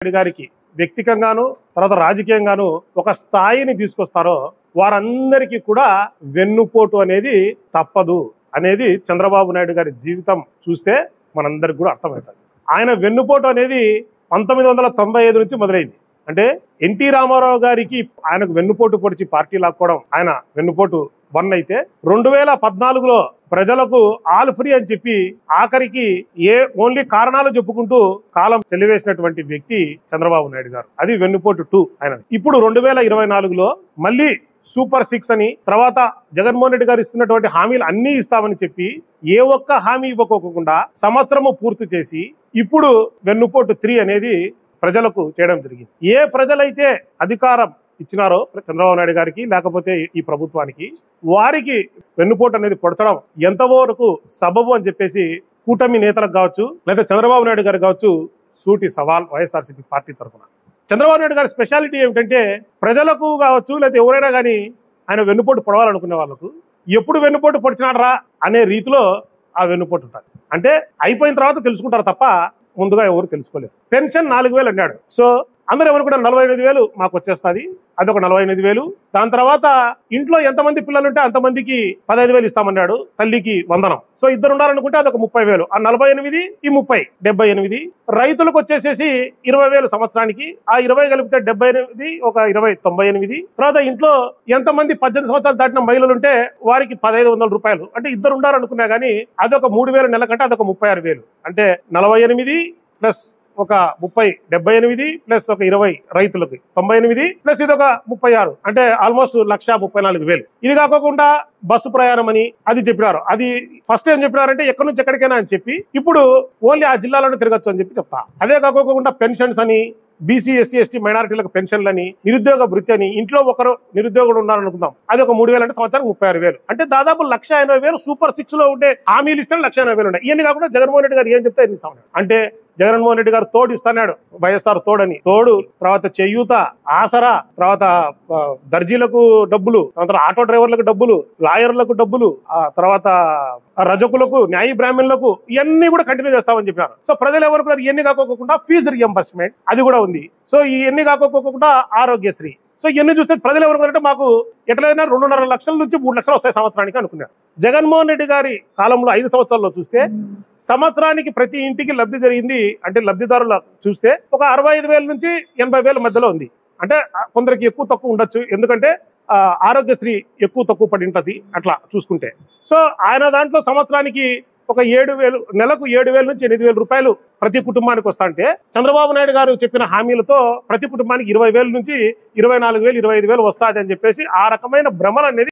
రెడ్డి గారికి వ్యక్తిగతంగాను తర్వాత రాజకీయంగాను ఒక స్థాయిని తీసుకొస్తారో వారందరికీ కూడా వెన్నుపోటు అనేది తప్పదు అనేది చంద్రబాబు నాయుడు గారి జీవితం చూస్తే మనందరికి కూడా అర్థమవుతుంది. ఆయన వెన్నుపోటు అనేది 1995 నుంచి మొదలైంది. అంటే ఎన్టీ రామారావు గారికి ఆయనకు వెన్నుపోటు పొడిచి పార్టీ లాక్కోవడం ఆయన వెన్నుపోటు 1 అయితే 2014లో ప్రజలకు ఆల్ ఫ్రీ అని చెప్పి ఆఖరికి ఓన్లీ కారణాలు చెప్పుకుంటూ కాలం చెల్లివేసినటువంటి వ్యక్తి చంద్రబాబు నాయుడు గారు. అది వెన్నుపోటు 2 ఆయన. ఇప్పుడు 2024లో మళ్ళీ సూపర్ 6 అని తర్వాత జగన్మోహన్ రెడ్డి గారు ఇస్తున్నటువంటి హామీలు అన్ని ఇస్తామని చెప్పి ఏ ఒక్క హామీ ఇవ్వకోకుండా సంవత్సరము పూర్తి చేసి ఇప్పుడు వెన్నుపోటు 3 అనేది ప్రజలకు చేయడం జరిగింది. ఏ ప్రజలైతే అధికారం ఇచ్చినారో చంద్రబాబు నాయుడు గారికి లేకపోతే ఈ ప్రభుత్వానికి వారికి వెన్నుపోటు అనేది పొడచడం ఎంతవరకు సబబు అని చెప్పేసి కూటమి నేతలకు కావచ్చు లేదా చంద్రబాబు నాయుడు గారు కావచ్చు సూటి సవాల్ వైఎస్ఆర్సీపీ పార్టీ తరఫున. చంద్రబాబు నాయుడు గారి స్పెషాలిటీ ఏమిటంటే ప్రజలకు కావచ్చు లేదా ఎవరైనా కానీ ఆయన వెన్నుపోటు పొడవాలనుకునే వాళ్ళకు ఎప్పుడు వెన్నుపోటు పొడిచినాడరా అనే రీతిలో ఆ వెన్నుపోటు ఉంటుంది. అంటే అయిపోయిన తర్వాత తెలుసుకుంటారు తప్ప ముందుగా ఎవరు తెలుసుకోలేరు. పెన్షన్ 4,000 అన్నాడు. సో అందరూ ఏమనుకుంటే 45,000 మాకు వచ్చేస్తుంది, అదొక 45,000. దాని తర్వాత ఇంట్లో ఎంతమంది పిల్లలు ఉంటే అంతమందికి 15,000 ఇస్తామన్నాడు, తల్లికి వందనం. సో ఇద్దరు ఉండాలనుకుంటే అదొక 30,000. ఆ 48 ఈ 30 78. రైతులకు వచ్చేసేసి 20,000 సంవత్సరానికి. ఆ 20 కలిపితే 78 ఒక 20 98. తర్వాత ఇంట్లో ఎంతమంది 18 సంవత్సరాలు దాటిన మహిళలు ఉంటే వారికి 1,500 రూపాయలు. అంటే ఇద్దరు ఉండాలనుకున్నా కానీ అదొక 3,000 నెల కంటే అదొక 36,000. అంటే 48 ప్లస్ ఒక 30 78 ప్లస్ ఒక 20 రైతులకి 98 ప్లస్ ఇదొక 36 అంటే ఆల్మోస్ట్ 1,34,000. ఇది కాకుండా బస్సు ప్రయాణం అని అది చెప్పినారు. అది ఫస్ట్ ఏం చెప్పినారంటే ఎక్కడి నుంచి ఎక్కడికైనా అని చెప్పి ఇప్పుడు ఓన్లీ ఆ జిల్లాలోనే తిరగచ్చు అని చెప్పి చెప్తా. అదే కాకుండా పెన్షన్స్ అని బీసీ ఎస్సీ ఎస్టీ మైనారిటీలకు పెన్షన్లని నిరుద్యోగ భృతి అని ఇంట్లో ఒకరు నిరుద్యోగుడు ఉన్నారనుకుందాం అది ఒక 3,000 అంటే సంవత్సరానికి 36,000. అంటే దాదాపు 1,80,000 సూపర్ 6 లో ఉండే హామీలు ఇస్తే 1,80,000 ఉన్నాయి. ఇవన్నీ కాకుండా జగన్మోహన్ రెడ్డి గారు ఏం చెప్తే ఎన్ని ఇస్తా ఉన్నాడు అంటే జగన్మోహన్ రెడ్డి గారు తోడు ఇస్తున్నాడు, వైఎస్ఆర్ తోడని తోడు, తర్వాత చేయూత, ఆసరా, తర్వాత దర్జీలకు డబ్బులు, తర్వాత ఆటో డ్రైవర్లకు డబ్బులు, లాయర్లకు డబ్బులు, తర్వాత రజకులకు, న్యాయ బ్రాహ్మణులకు ఇవన్నీ కూడా కంటిన్యూ చేస్తామని చెప్పినారు. సో ప్రజలు ఎవరు ఇవన్నీ కాకోకుండా ఫీజు రియంబర్స్మెంట్ అది కూడా ఉంది. సో ఇవన్నీ కాకోకుండా ఆరోగ్యశ్రీ. సో ఇవన్నీ చూస్తే ప్రజలు ఎవరుకుంటే మాకు ఎట్లయినా 2.5 లక్షల నుంచి 3 లక్షలు వస్తాయి సంవత్సరానికి అనుకున్నారు. జగన్మోహన్ రెడ్డి గారి కాలంలో 5 సంవత్సరాల్లో చూస్తే సంవత్సరానికి ప్రతి ఇంటికి లబ్ధి జరిగింది. అంటే లబ్ధిదారుల చూస్తే ఒక 65,000 నుంచి 80,000 మధ్యలో ఉంది. అంటే కొందరికి ఎక్కువ తక్కువ ఉండొచ్చు, ఎందుకంటే ఆరోగ్యశ్రీ ఎక్కువ తక్కువ పడి ఉంటుంది అట్లా చూసుకుంటే. సో ఆయన దాంట్లో సంవత్సరానికి ఒక 7,000 నెలకు 7,000 నుంచి 8,000 రూపాయలు ప్రతి కుటుంబానికి వస్తా అంటే చంద్రబాబు నాయుడు గారు చెప్పిన హామీలతో ప్రతి కుటుంబానికి 20,000 నుంచి 24,000 25,000 వస్తాది అని చెప్పేసి ఆ రకమైన భ్రమలు అనేది